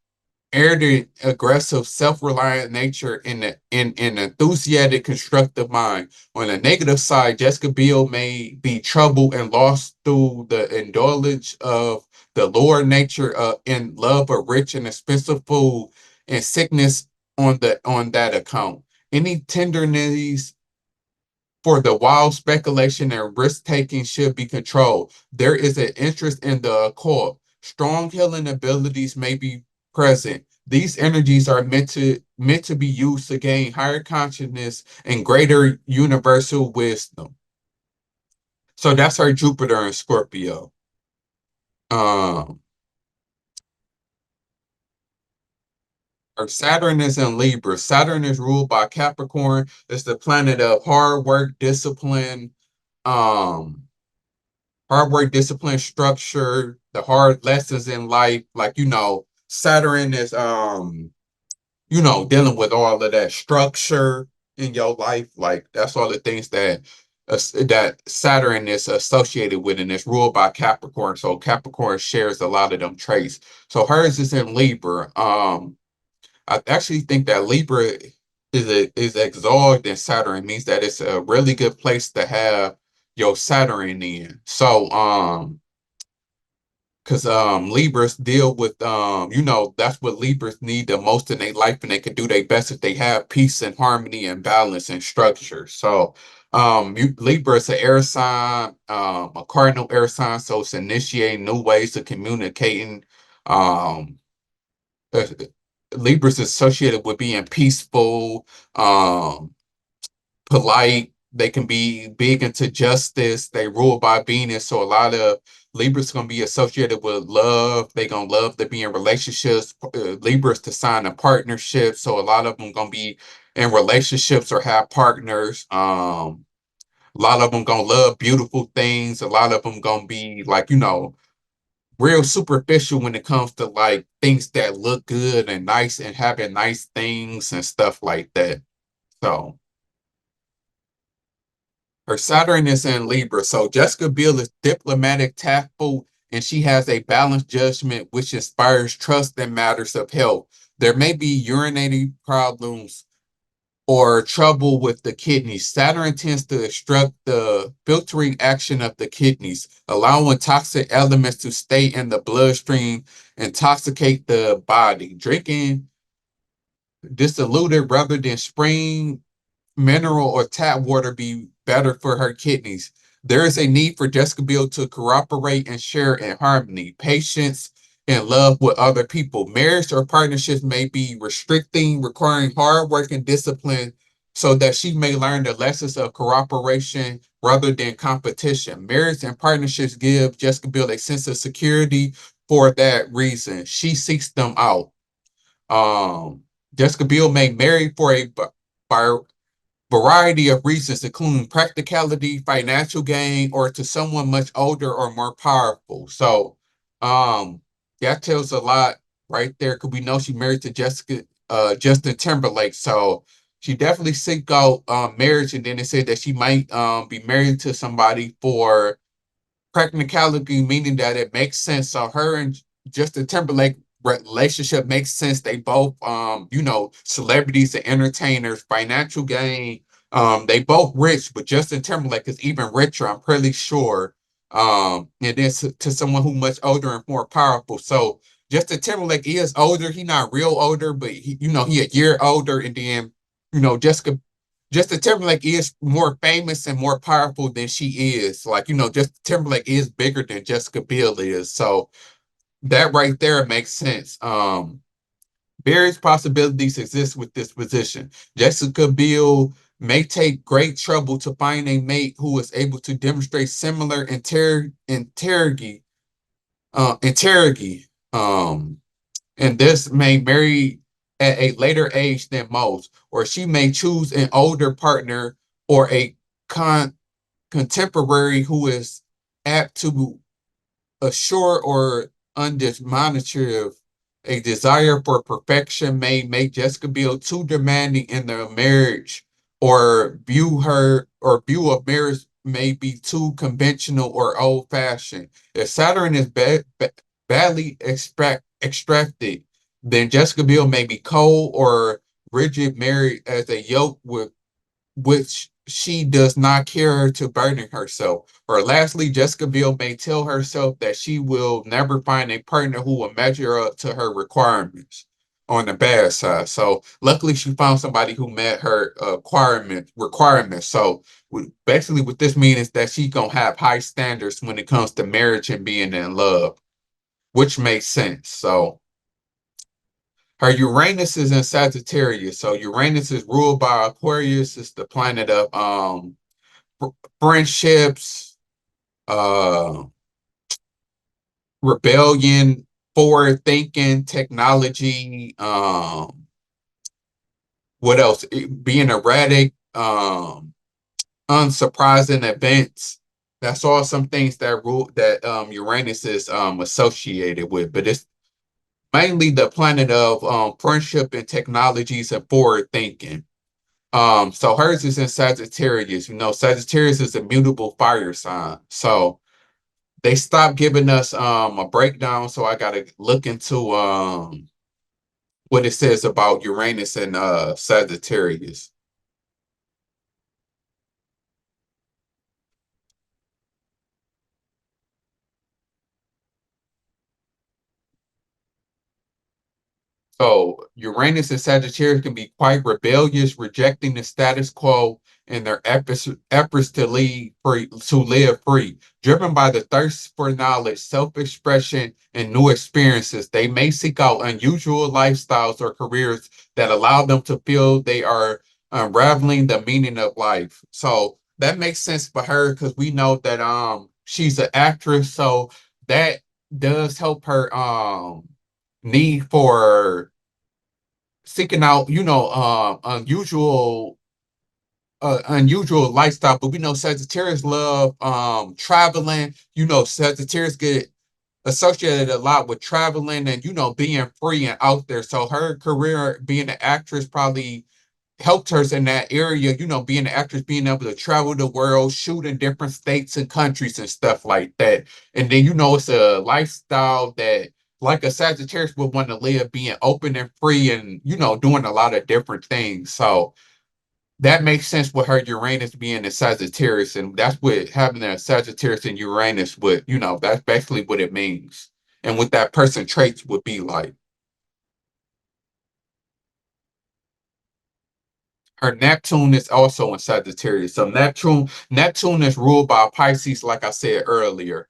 arrogant, aggressive, self-reliant nature and an enthusiastic, constructive mind. On the negative side, Jessica Biel may be troubled and lost through the indulgence of the lower nature in love of rich and expensive food and sickness on that account. Any tenderness for the wild speculation and risk taking should be controlled. There is an interest in the occult. Strong healing abilities may be present. These energies are meant to be used to gain higher consciousness and greater universal wisdom. So that's our Jupiter in Scorpio. Um, our Saturn is in Libra. Saturn is ruled by Capricorn. It's the planet of hard work, discipline, um, hard work, discipline, structure, the hard lessons in life. Like, Saturn is dealing with all of that structure in your life. Like that's all the things that Saturn is associated with, and it's ruled by Capricorn. So Capricorn shares a lot of them traits. So hers is in Libra. I actually think that Libra is exalted in Saturn. It means that it's a really good place to have your Saturn in. So because Libras deal with that's what Libras need the most in their life, and they can do their best if they have peace and harmony and balance and structure. So Libra is an air sign, a cardinal air sign, so it's initiating new ways of communicating. Um uh, Libras is associated with being peaceful, um, polite. They can be big into justice. They rule by Venus. So a lot of Libras gonna be associated with love. They gonna love to be in relationships. Libras to sign a partnership. So a lot of them gonna be in relationships or have partners. A lot of them gonna love beautiful things. A lot of them gonna be like, real superficial when it comes to like things that look good and nice and having nice things and stuff like that. So her Saturn is in Libra. So Jessica Biel is diplomatic, tactful, and she has a balanced judgment which inspires trust in matters of health. There may be urinary problems or trouble with the kidneys. Saturn tends to obstruct the filtering action of the kidneys, allowing toxic elements to stay in the bloodstream, intoxicate the body. Drinking diluted rather than spring mineral or tap water be better for her kidneys. There is a need for Jessica Biel to cooperate and share in harmony, patience, and love with other people. Marriage or partnerships may be restricting, requiring hard work and discipline so that she may learn the lessons of cooperation rather than competition. Marriage and partnerships give Jessica Biel a sense of security for that reason. She seeks them out. Um, Jessica Biel may marry for a variety of reasons, including practicality, financial gain, or to someone much older or more powerful. So, um, that tells a lot right there because we know she married to Justin Timberlake. So she definitely seek out marriage, and then it said that she might be married to somebody for practicality, meaning that it makes sense. So her and Justin Timberlake relationship makes sense. They both, celebrities and entertainers, financial gain. They both rich, but Justin Timberlake is even richer. I'm pretty sure. And then to someone who much older and more powerful. So Justin Timberlake is older. He not real older, but he a year older. And then, Justin Timberlake is more famous and more powerful than she is. Like, Justin Timberlake is bigger than Jessica Biel is. So that right there makes sense. Various possibilities exist with this position. Jessica Biel may take great trouble to find a mate who is able to demonstrate similar interrogi, and this may marry at a later age than most, or she may choose an older partner or a contemporary who is apt to assure or undemonstrative. A desire for perfection may make Jessica Biel too demanding in their marriage, or view of marriage may be too conventional or old-fashioned. If Saturn is badly extracted, then Jessica Biel may be cold or rigid, married as a yoke with which she does not care to burden herself. Or lastly, Jessica Biel may tell herself that she will never find a partner who will measure up to her requirements on the bad side. So luckily she found somebody who met her requirements. So basically what this means is that she's gonna have high standards when it comes to marriage and being in love, which makes sense. So her Uranus is in Sagittarius. So Uranus is ruled by Aquarius. It's the planet of friendships, uh, rebellion, forward thinking, technology. What else? Being erratic, unsurprising events. That's all some things that Uranus is associated with. But it's mainly the planet of friendship and technologies and forward thinking. So hers is in Sagittarius. Sagittarius is a mutable fire sign. So they stopped giving us a breakdown. So I gotta look into what it says about Uranus and Sagittarius. So Uranus and Sagittarius can be quite rebellious, rejecting the status quo in their efforts to live free. Driven by the thirst for knowledge, self-expression, and new experiences, they may seek out unusual lifestyles or careers that allow them to feel they are unraveling the meaning of life. So that makes sense for her because we know that she's an actress, so that does help her need for seeking out, unusual lifestyle. But we know Sagittarius love traveling. Sagittarius get associated a lot with traveling and being free and out there. So her career being an actress probably helped her in that area, being an actress, being able to travel the world, shoot in different states and countries and stuff like that. And then, it's a lifestyle that, like a Sagittarius would want to live, being open and free and, doing a lot of different things. So that makes sense with her Uranus being a Sagittarius. And that's what having a Sagittarius and Uranus would, that's basically what it means. And what that person traits would be like. Her Neptune is also in Sagittarius. So Neptune is ruled by Pisces, like I said earlier.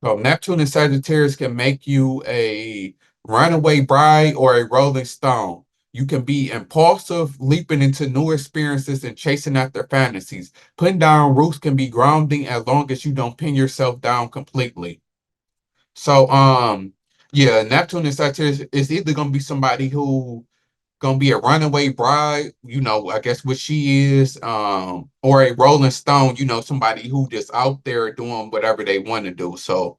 So Neptune and Sagittarius can make you a runaway bride or a rolling stone. You can be impulsive, leaping into new experiences and chasing after fantasies. Putting down roots can be grounding as long as you don't pin yourself down completely. So, yeah, Neptune and Sagittarius is either gonna be somebody who gonna be a runaway bride, I guess what she is, or a Rolling Stone, somebody who just out there doing whatever they want to do. So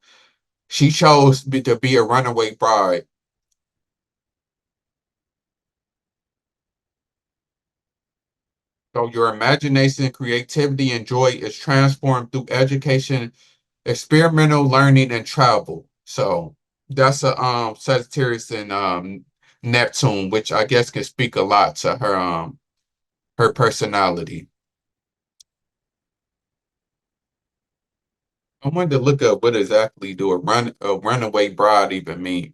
she chose to be a runaway bride. So your imagination, creativity, and joy is transformed through education, experimental learning, and travel. So that's a Sagittarius and Neptune, which I guess can speak a lot to her personality. I wanted to look up what exactly do a runaway bride even mean.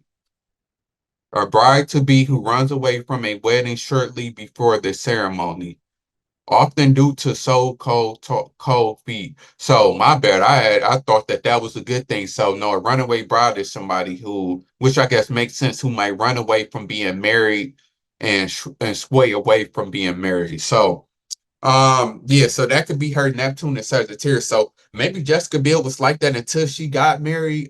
A bride to be who runs away from a wedding shortly before the ceremony, often due to so cold feet. So my bad. I thought that was a good thing. So no, a runaway bride is somebody who, which I guess makes sense, who might run away from being married and sway away from being married. So yeah, so that could be her Neptune and Sagittarius. So maybe Jessica Biel was like that until she got married.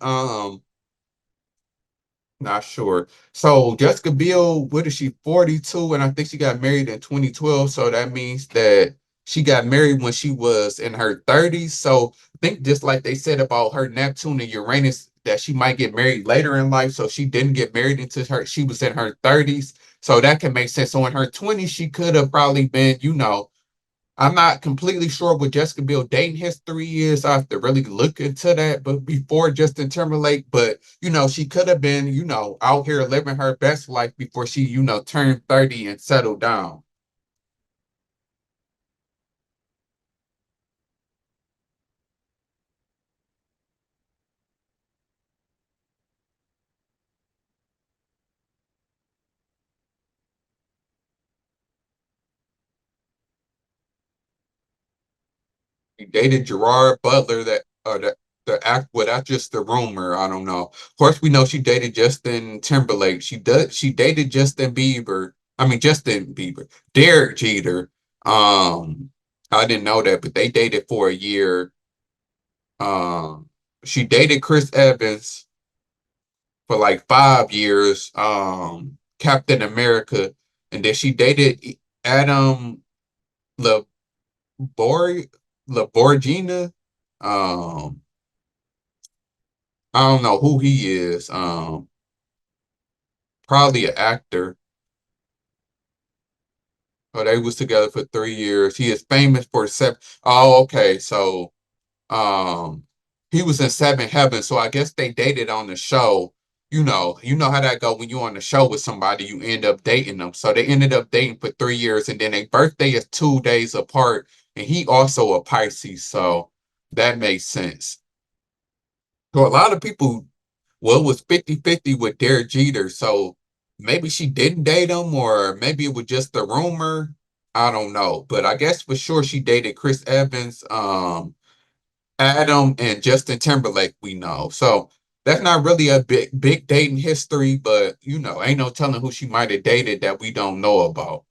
Not sure. So Jessica Biel, what is she, 42? And I think she got married in 2012. So that means that she got married when she was in her 30s. So I think just like they said about her Neptune and Uranus, that she might get married later in life. So she didn't get married until she was in her 30s. So that can make sense. So in her 20s, she could have probably been, I'm not completely sure what Jessica Biel dating history is. I have to really look into that. But before Justin Timberlake, but she could have been, out here living her best life before she, turned 30 and settled down. He dated Gerard Butler, that the act, well, that's just the rumor. I don't know. Of course, we know she dated Justin Timberlake. She dated Justin Bieber. I mean Justin Bieber. Derek Jeter. Um, I didn't know that, but they dated for a year. Um, she dated Chris Evans for like 5 years, Captain America, and then she dated Adam Labor Laborgina. Um, I don't know who he is. Probably an actor. Oh, they was together for 3 years. He is famous for seven. Oh, okay. So Um, he was in Seven Heaven, so I guess they dated on the show. You know how that go when you're on the show with somebody, you end up dating them. So they ended up dating for 3 years, and then their birthday is 2 days apart, and he also a Pisces, so that makes sense. So a lot of people, well, it was 50-50 with Derek Jeter, so maybe she didn't date him, or maybe it was just a rumor. I don't know, but I guess for sure she dated Chris Evans. Adam and Justin Timberlake, we know. So that's not really a big dating history, but ain't no telling who she might have dated that we don't know about.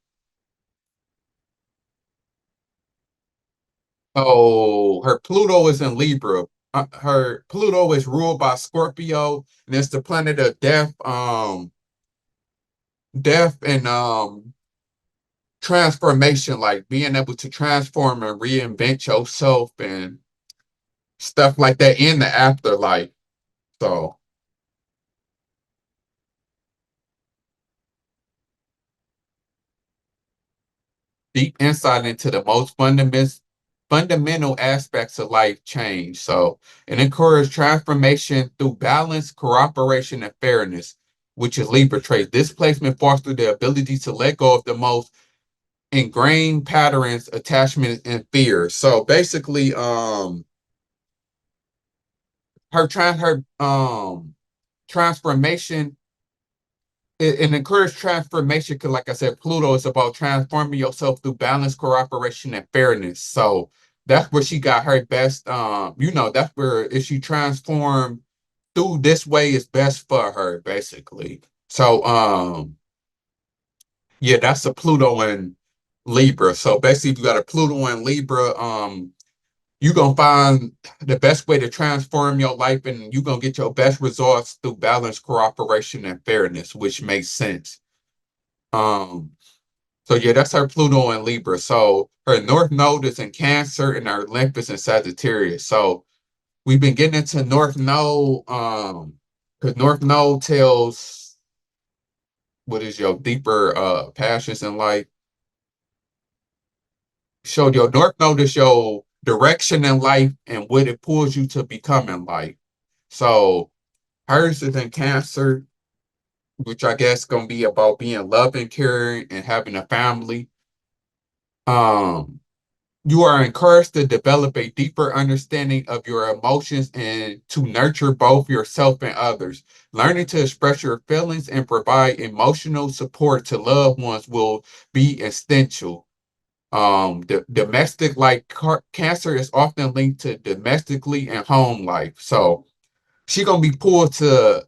Oh, her Pluto is in Libra. Her Pluto is ruled by Scorpio, and it's the planet of death and transformation, like being able to transform and reinvent yourself and stuff like that in the afterlife. So deep insight into the most fundamental aspects of life change. So it encourages transformation through balance, cooperation, and fairness, which is Libra trait. This placement fosters the ability to let go of the most ingrained patterns, attachment, and fear. So basically, her transformation, it encourages transformation because, like I said, Pluto is about transforming yourself through balance, cooperation, and fairness. So that's where she got her best. That's where if she transformed through this way is best for her, basically. So Yeah, that's a Pluto in Libra. So basically, if you got a Pluto in Libra, you're gonna find the best way to transform your life and you're gonna get your best results through balance, cooperation, and fairness, which makes sense. Um, so yeah, that's her Pluto in Libra. So her North Node is in Cancer and her Lymph is in Sagittarius. So we've been getting into North Node, because North Node tells what is your deeper passions in life. So your North Node is your direction in life and what it pulls you to become in life. So hers is in Cancer, which I guess gonna be about being loving, caring, and having a family. Um, you are encouraged to develop a deeper understanding of your emotions and to nurture both yourself and others. Learning to express your feelings and provide emotional support to loved ones will be essential. The domestic cancer is often linked to domestically and home life. So she gonna be pulled to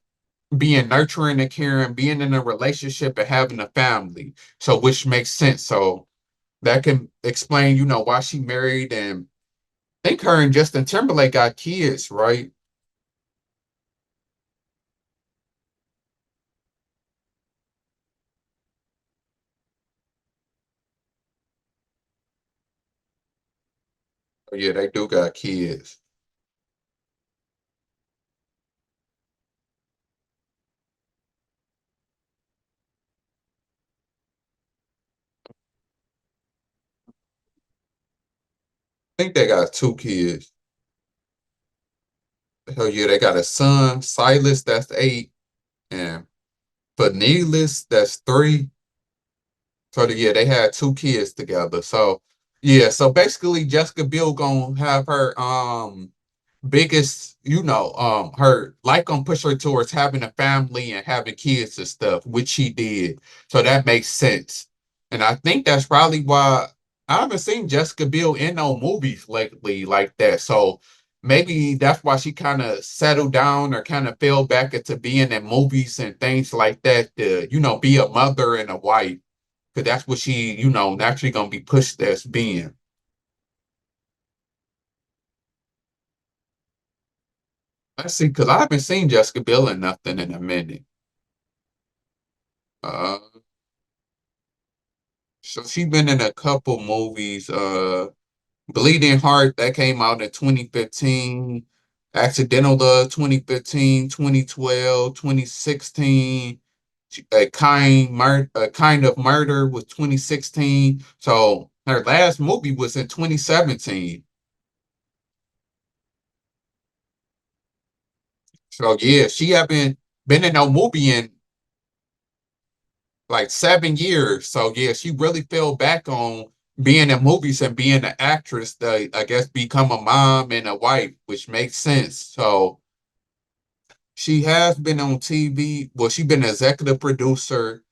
being nurturing and caring, being in a relationship and having a family. So which makes sense. So that can explain, why she married and I think her and Justin Timberlake got kids, right? Oh, yeah, they do got kids. I think they got two kids. Hell yeah, they got a son, Silas, that's 8, and Needless, that's 3. So yeah, they had two kids together. So yeah, so basically Jessica Biel gonna have her biggest, her life gonna push her towards having a family and having kids and stuff, which she did. So that makes sense. And I think that's probably why I haven't seen Jessica Biel in no movies lately like that. So maybe that's why she kind of settled down or kind of fell back into being in movies and things like that to, be a mother and a wife. Because that's what she, naturally gonna be pushed as being. Let's see, because I haven't seen Jessica Biel in nothing in a minute. Uh, so she's been in a couple movies. Bleeding Heart that came out in 2015. Accidental Love 2015, 2012, 2016. A Kind of Murder was 2016. So her last movie was in 2017. So yeah, she haven't been in no movie in like 7 years. So yeah, she really fell back on being in movies and being an actress to, I guess, become a mom and a wife, which makes sense. So she has been on TV. Well, she's been an executive producer,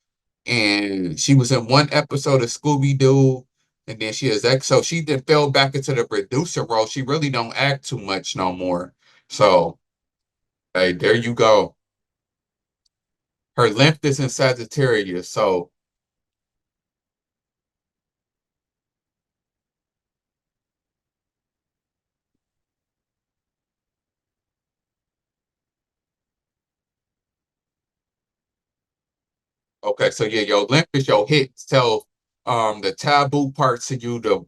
and she was in one episode of Scooby Doo, and then so she then fell back into the producer role. She really don't act too much no more. So hey, there you go. Her length is in Sagittarius, so okay, so yeah, your limp is your hit. So the taboo parts of you, the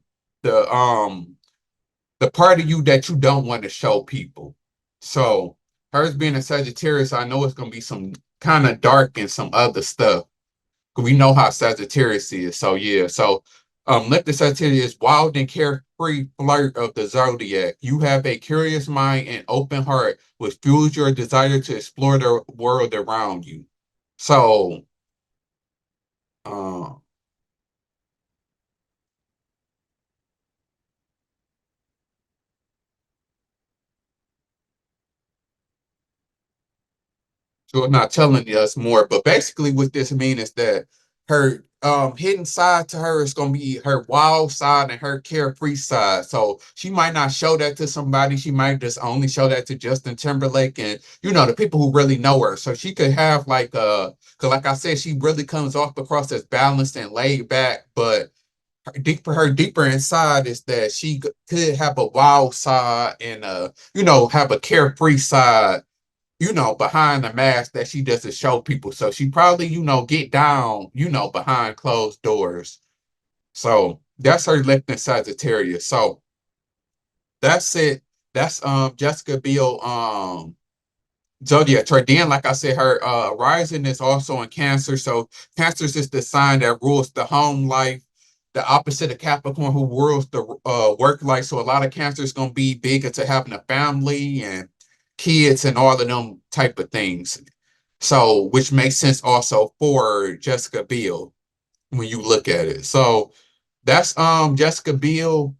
the part of you that you don't want to show people. So hers being a Sagittarius, I know it's gonna be some kind of dark and some other stuff. 'Cause we know how Sagittarius is. So yeah, so Limp the Sagittarius, wild and carefree flirt of the zodiac. You have a curious mind and open heart, which fuels your desire to explore the world around you. So um so it's not telling us more, but basically what this means is that her hidden side to her is gonna be her wild side and her carefree side. So she might not show that to somebody. She might just only show that to Justin Timberlake and the people who really know her. So she could have like cause like I said, she really comes off across as balanced and laid back, but her deeper inside is that she could have a wild side and have a carefree side behind the mask that she doesn't show people. So she probably, get down, behind closed doors. So that's her left in Sagittarius. So that's it. That's Jessica Biel zodiac chart. Then, like I said, her rising is also in Cancer. So Cancer is the sign that rules the home life. The opposite of Capricorn, who rules the work life. So a lot of Cancer is gonna be big into having a family and kids and all of them type of things. So, which makes sense also for Jessica Biel when you look at it. So that's Jessica Biel.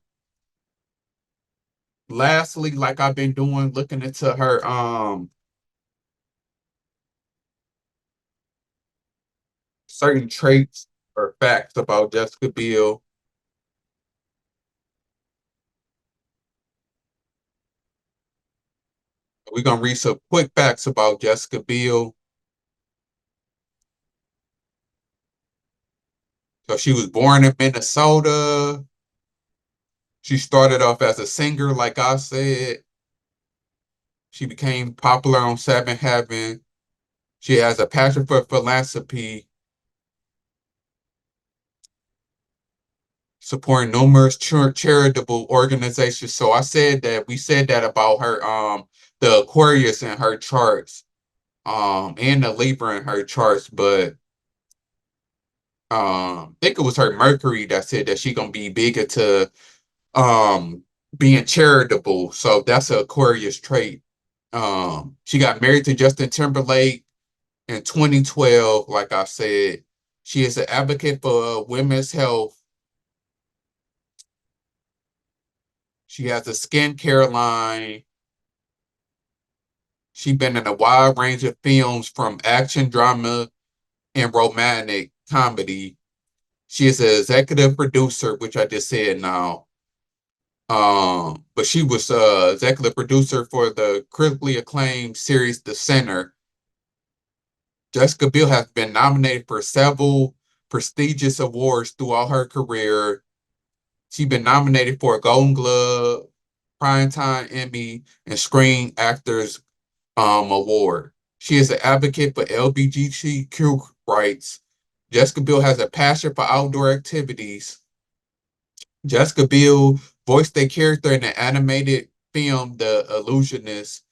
Lastly, like I've been doing, looking into her certain traits or facts about Jessica Biel. We're gonna read some quick facts about Jessica Biel. So she was born in Minnesota. She started off as a singer, like I said. She became popular on Seven Heaven. She has a passion for philanthropy, supporting numerous charitable organizations. So I said that we said that about her, the Aquarius in her charts, and the Libra in her charts, but I think it was her Mercury that said that she gonna be big into um being charitable. So that's an Aquarius trait. She got married to Justin Timberlake in 2012, like I said. She is an advocate for women's health. She has a skincare line. She's been in a wide range of films from action, drama, and romantic comedy. She is an executive producer, which I just said now. But she was executive producer for the critically acclaimed series The Sinner. Jessica Biel has been nominated for several prestigious awards throughout her career. She's been nominated for a Golden Globe, Primetime Emmy, and Screen Actors Award. She is an advocate for LGBTQ rights. Jessica Biel has a passion for outdoor activities. Jessica Biel voiced a character in the animated film The Illusionist.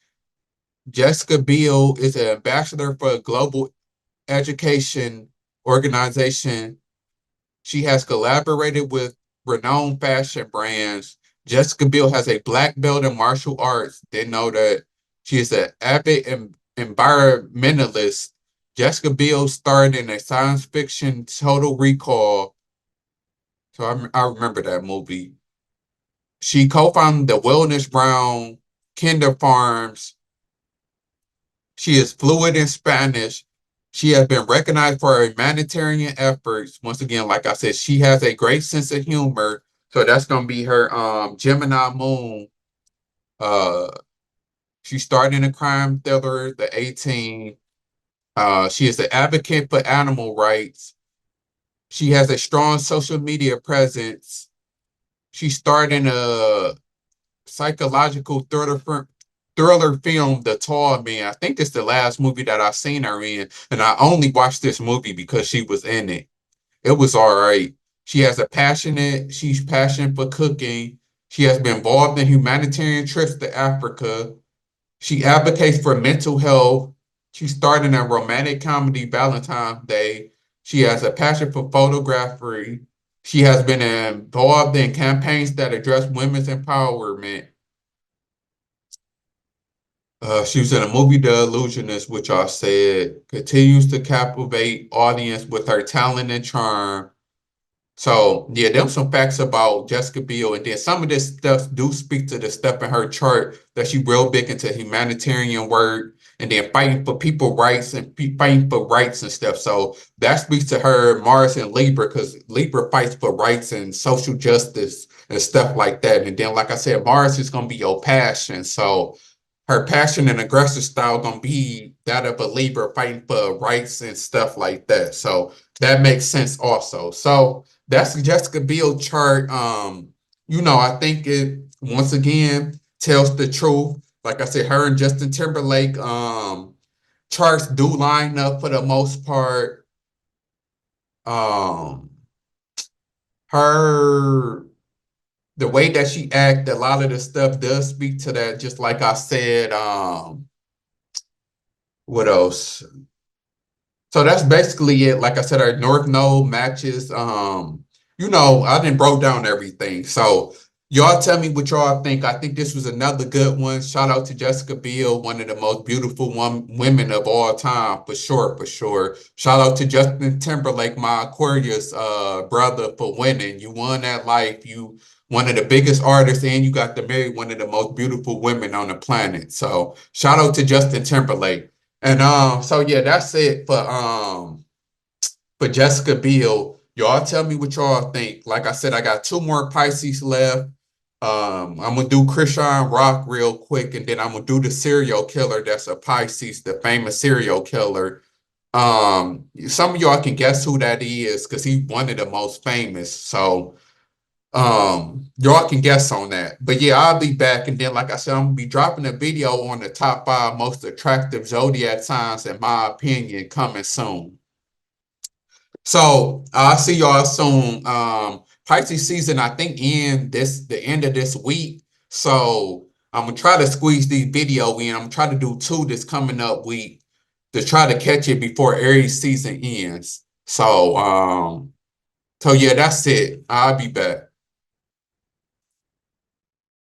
Jessica Biel is an ambassador for a global education organization. She has collaborated with renowned fashion brands. Jessica Biel has a black belt in martial arts. Didn't know that. She is an avid environmentalist. Jessica Biel starred in a science fiction Total Recall. So I remember that movie. She co-founded the Wellness Brown Kinder Farms. She is fluent in Spanish. She has been recognized for her humanitarian efforts. Once again, like I said, she has a great sense of humor. So that's gonna be her Gemini moon. Uh she starred in a crime thriller, The 18. She is an advocate for animal rights. She has a strong social media presence. She starred in a psychological thriller film, The Tall Man. I think it's the last movie that I've seen her in, and I only watched this movie because she was in it. It was all right. She's passionate for cooking. She has been involved in humanitarian trips to Africa. She advocates for mental health. She starred in a romantic comedy, Valentine's Day. She has a passion for photography. She has been involved in campaigns that address women's empowerment. She was in a movie, The Illusionist, which I said continues to captivate audience with her talent and charm. So yeah, them some facts about Jessica Biel, and then some of this stuff do speak to the stuff in her chart that she real big into humanitarian work and then fighting for people rights and fighting for rights and stuff. So that speaks to her Mars and Libra, because Libra fights for rights and social justice and stuff like that. And then, like I said, Mars is gonna be your passion. So her passion and aggressive style gonna be that of a Libra fighting for rights and stuff like that. So that makes sense also. So that's Jessica Biel chart. I think it once again tells the truth. Like I said, her and Justin Timberlake charts do line up for the most part. Um, her the way that she act, a lot of the stuff does speak to that. Just like I said, what else? So that's basically it. Like I said, our North Node matches. I didn't broke down everything. So y'all tell me what y'all think. I think this was another good one. Shout out to Jessica Biel, one of the most beautiful women of all time, for sure, for sure. Shout out to Justin Timberlake, my Aquarius brother, for winning. You won that life. You one of the biggest artists, and you got to marry one of the most beautiful women on the planet. So shout out to Justin Timberlake. And so yeah, that's it for Jessica Biel. Y'all tell me what y'all think. Like I said, I got 2 more Pisces left. I'm gonna do Christian Rock real quick, and then I'm gonna do the serial killer that's a Pisces, the famous serial killer. Some of y'all can guess who that is because he's one of the most famous. So y'all can guess on that. But yeah, I'll be back, and then like I said, I'm gonna be dropping a video on the top 5 most attractive zodiac signs in my opinion coming soon. So I'll see y'all soon. Pisces season, I think, the end of this week. So I'm gonna try to squeeze these video in. I'm gonna try to do 2 this coming up week to try to catch it before Aries season ends. So yeah, that's it. I'll be back.